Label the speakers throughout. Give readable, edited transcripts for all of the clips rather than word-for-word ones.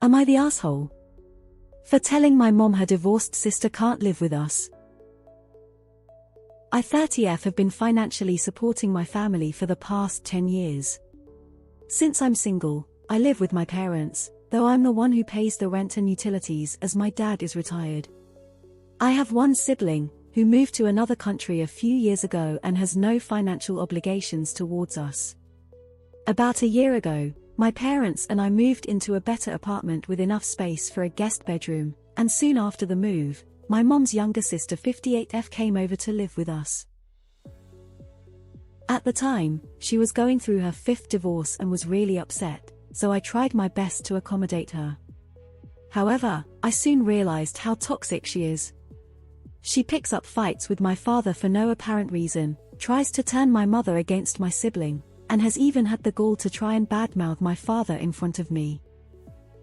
Speaker 1: Am I the asshole for telling my mom her divorced sister can't live with us? I 30F have been financially supporting my family for the past 10 years. Since I'm single, I live with my parents, though I'm the one who pays the rent and utilities as my dad is retired. I have one sibling, who moved to another country a few years ago and has no financial obligations towards us. About a year ago, my parents and I moved into a better apartment with enough space for a guest bedroom, and soon after the move, my mom's younger sister 58F came over to live with us. At the time, she was going through her 5th divorce and was really upset, so I tried my best to accommodate her. However, I soon realized how toxic she is. She picks up fights with my father for no apparent reason, tries to turn my mother against my sibling, and has even had the gall to try and badmouth my father in front of me.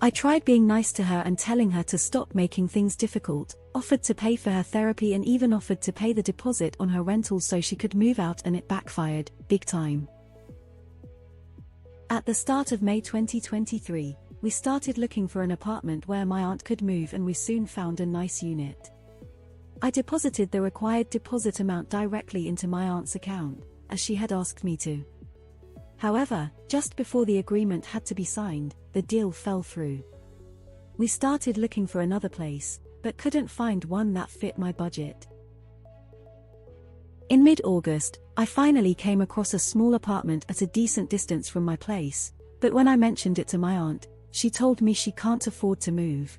Speaker 1: I tried being nice to her and telling her to stop making things difficult, offered to pay for her therapy and even offered to pay the deposit on her rental so she could move out, and it backfired, big time. At the start of May 2023, we started looking for an apartment where my aunt could move, and we soon found a nice unit. I deposited the required deposit amount directly into my aunt's account, as she had asked me to. However, just before the agreement had to be signed, the deal fell through. We started looking for another place, but couldn't find one that fit my budget. In mid-August, I finally came across a small apartment at a decent distance from my place, but when I mentioned it to my aunt, she told me she can't afford to move.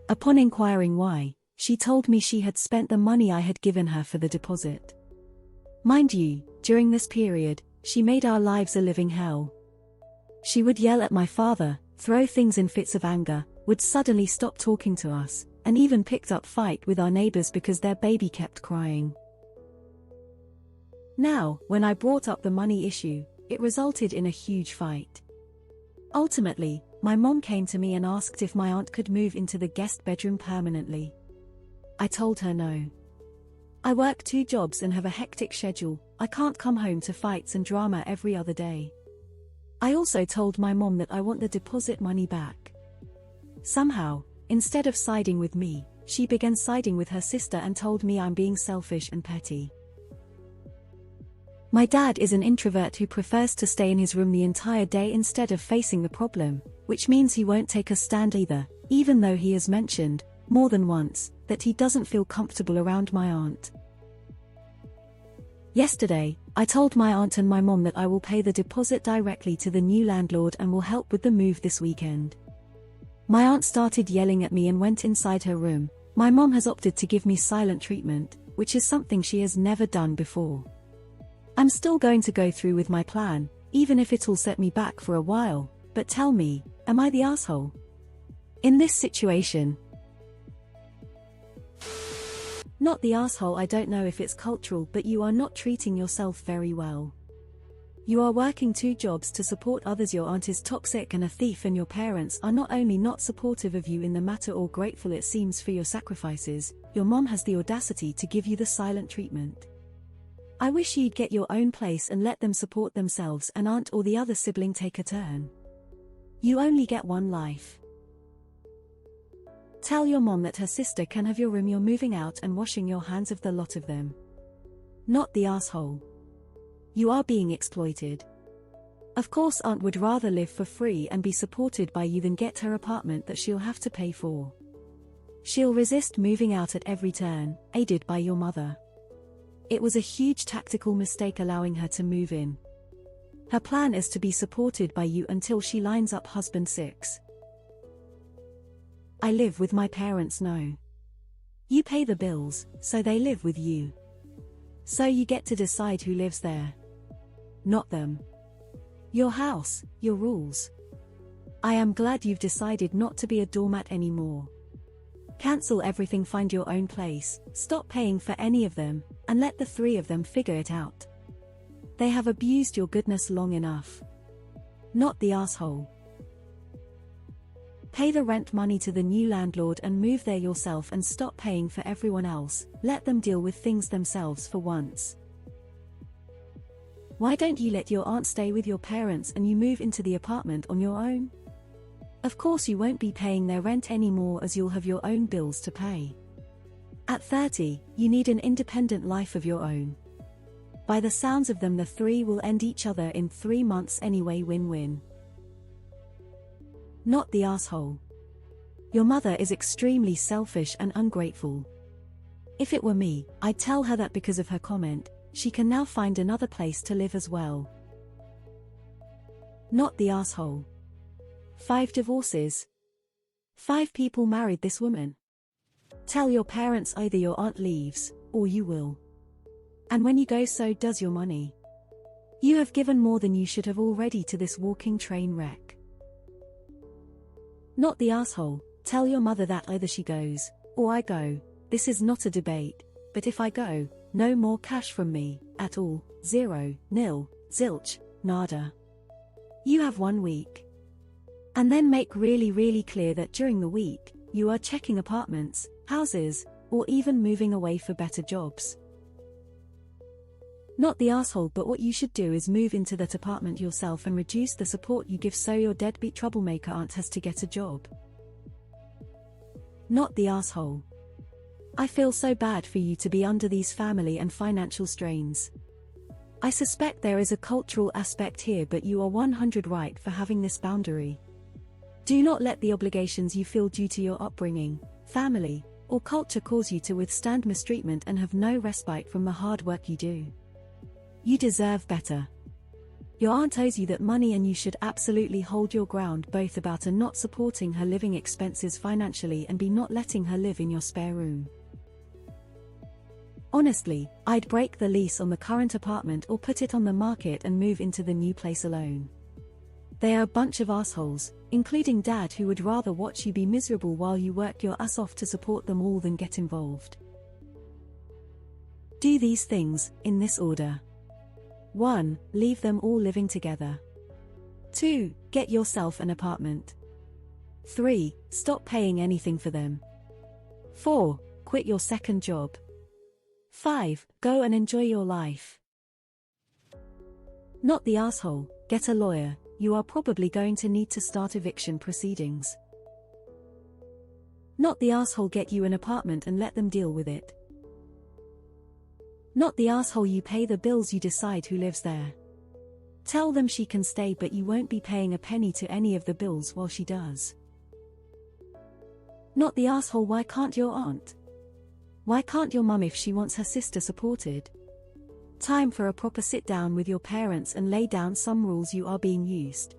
Speaker 1: Upon inquiring why, she told me she had spent the money I had given her for the deposit. Mind you, during this period, she made our lives a living hell. She would yell at my father, throw things in fits of anger, would suddenly stop talking to us, and even picked up fight with our neighbors because their baby kept crying. Now, when I brought up the money issue, it resulted in a huge fight. Ultimately, my mom came to me and asked if my aunt could move into the guest bedroom permanently. I told her no. I work 2 jobs and have a hectic schedule. I can't come home to fights and drama every other day. I also told my mom that I want the deposit money back. Somehow, instead of siding with me, she began siding with her sister and told me I'm being selfish and petty. My dad is an introvert who prefers to stay in his room the entire day instead of facing the problem, which means he won't take a stand either, even though he has mentioned, more than once, that he doesn't feel comfortable around my aunt. Yesterday, I told my aunt and my mom that I will pay the deposit directly to the new landlord and will help with the move this weekend. My aunt started yelling at me and went inside her room. My mom has opted to give me silent treatment, which is something she has never done before. I'm still going to go through with my plan, even if it'll set me back for a while, but tell me, am I the asshole in this situation? Not the asshole. I don't know if it's cultural, but you are not treating yourself very well. You are working 2 jobs to support others. Your aunt is toxic and a thief, and your parents are not only not supportive of you in the matter or grateful it seems for your sacrifices, your mom has the audacity to give you the silent treatment. I wish you'd get your own place and let them support themselves and aunt or the other sibling take a turn. You only get one life. Tell your mom that her sister can have your room. You're moving out and washing your hands of the lot of them. Not the asshole. You are being exploited. Of course, aunt would rather live for free and be supported by you than get her apartment that she'll have to pay for. She'll resist moving out at every turn, aided by your mother. It was a huge tactical mistake allowing her to move in. Her plan is to be supported by you until she lines up husband 6. I live with my parents. No. You pay the bills, so they live with you. So you get to decide who lives there. Not them. Your house, your rules. I am glad you've decided not to be a doormat anymore. Cancel everything, find your own place, stop paying for any of them, and let the 3 of them figure it out. They have abused your goodness long enough. Not the asshole. Pay the rent money to the new landlord and move there yourself and stop paying for everyone else. Let them deal with things themselves for once. Why don't you let your aunt stay with your parents and you move into the apartment on your own? Of course you won't be paying their rent anymore as you'll have your own bills to pay. At 30, you need an independent life of your own. By the sounds of them, the three will end each other in 3 months anyway. Win-win. Not the asshole. Your mother is extremely selfish and ungrateful. If it were me, I'd tell her that because of her comment, she can now find another place to live as well. Not the asshole. 5 divorces. 5 people married this woman. Tell your parents either your aunt leaves, or you will. And when you go, so does your money. You have given more than you should have already to this walking train wreck. Not the asshole. Tell your mother that either she goes, or I go. This is not a debate, but if I go, no more cash from me, at all, 0, nil, zilch, nada. You have 1 week. And then make really clear that during the week, you are checking apartments, houses, or even moving away for better jobs. Not the asshole, but what you should do is move into that apartment yourself and reduce the support you give so your deadbeat troublemaker aunt has to get a job. Not the asshole. I feel so bad for you to be under these family and financial strains. I suspect there is a cultural aspect here, but you are 100% right for having this boundary. Do not let the obligations you feel due to your upbringing, family, or culture cause you to withstand mistreatment and have no respite from the hard work you do. You deserve better. Your aunt owes you that money, and you should absolutely hold your ground both about her not supporting her living expenses financially and b not letting her live in your spare room. Honestly, I'd break the lease on the current apartment or put it on the market and move into the new place alone. They are a bunch of assholes, including Dad, who would rather watch you be miserable while you work your ass off to support them all than get involved. Do these things, in this order. 1. Leave them all living together. 2. Get yourself an apartment. 3. Stop paying anything for them. 4. Quit your second job. 5. Go and enjoy your life. Not the asshole. Get a lawyer. You are probably going to need to start eviction proceedings. Not the asshole. Get you an apartment and let them deal with it. Not the asshole. You pay the bills, you decide who lives there. Tell them she can stay, but you won't be paying a penny to any of the bills while she does. Not the asshole. Why can't your aunt? Why can't your mum if she wants her sister supported? Time for a proper sit down with your parents and lay down some rules. You are being used.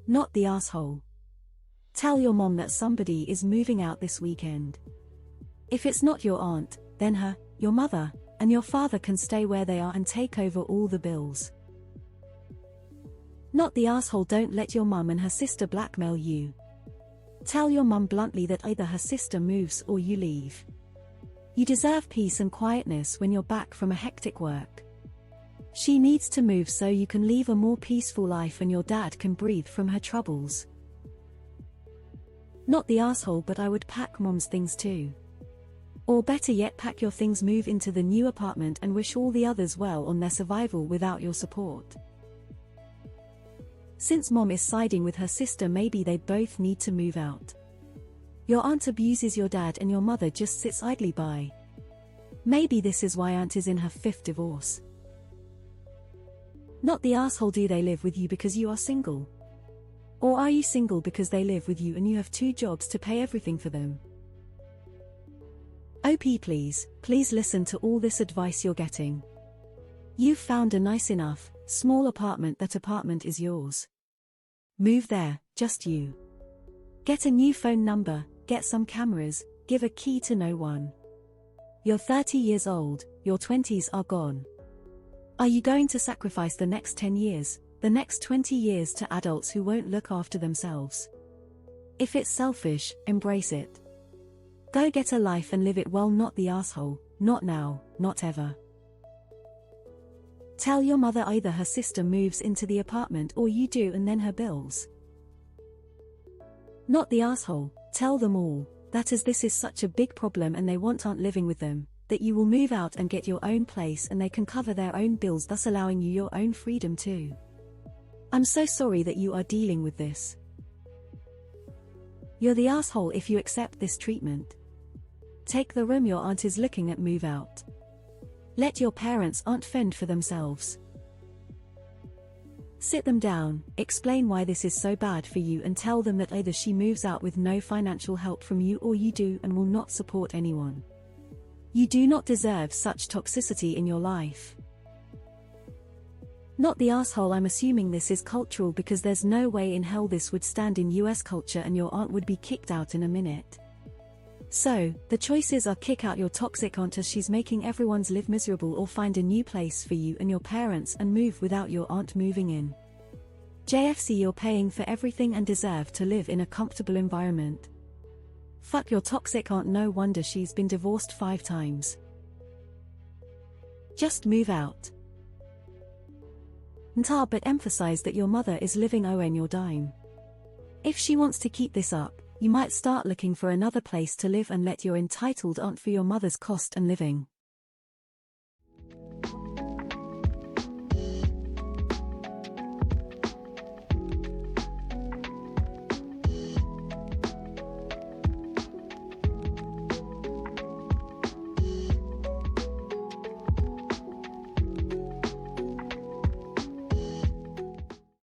Speaker 1: Not the asshole. Tell your mom that somebody is moving out this weekend. If it's not your aunt, then her, your mother, and your father can stay where they are and take over all the bills. Not the asshole. Don't let your mum and her sister blackmail you. Tell your mum bluntly that either her sister moves or you leave. You deserve peace and quietness when you're back from a hectic work. She needs to move so you can live a more peaceful life and your dad can breathe from her troubles. Not the asshole, but I would pack mom's things too. Or better yet, pack your things, move into the new apartment and wish all the others well on their survival without your support. Since mom is siding with her sister, maybe they both need to move out. Your aunt abuses your dad and your mother just sits idly by. Maybe this is why aunt is in her 5th divorce. Not the asshole. Do they live with you because you are single? Or are you single because they live with you and you have 2 jobs to pay everything for them? OP, please listen to all this advice you're getting. You've found a nice enough, small apartment. That apartment is yours. Move there, just you. Get a new phone number, get some cameras, give a key to no one. You're 30 years old, your 20s are gone. Are you going to sacrifice the next 10 years, the next 20 years to adults who won't look after themselves? If it's selfish, embrace it. Go get a life and live it well. Not the asshole. Not now, not ever. Tell your mother either her sister moves into the apartment or you do, and then her bills. Not the asshole. Tell them all that as this is such a big problem and they want aunt living with them, that you will move out and get your own place and they can cover their own bills, thus allowing you your own freedom too. I'm so sorry that you are dealing with this. You're the asshole if you accept this treatment. Take the room your aunt is looking at, move out. Let your parents' aunt fend for themselves. Sit them down, explain why this is so bad for you, and tell them that either she moves out with no financial help from you, or you do and will not support anyone. You do not deserve such toxicity in your life. Not the asshole. I'm assuming this is cultural because there's no way in hell this would stand in US culture and your aunt would be kicked out in a minute. So, the choices are: kick out your toxic aunt as she's making everyone's live miserable, or find a new place for you and your parents and move without your aunt moving in. JFC, you're paying for everything and deserve to live in a comfortable environment. Fuck your toxic aunt, no wonder she's been divorced 5 times. Just move out. But emphasize that your mother is living on your dime. If she wants to keep this up, you might start looking for another place to live and let your entitled aunt for your mother's cost and living.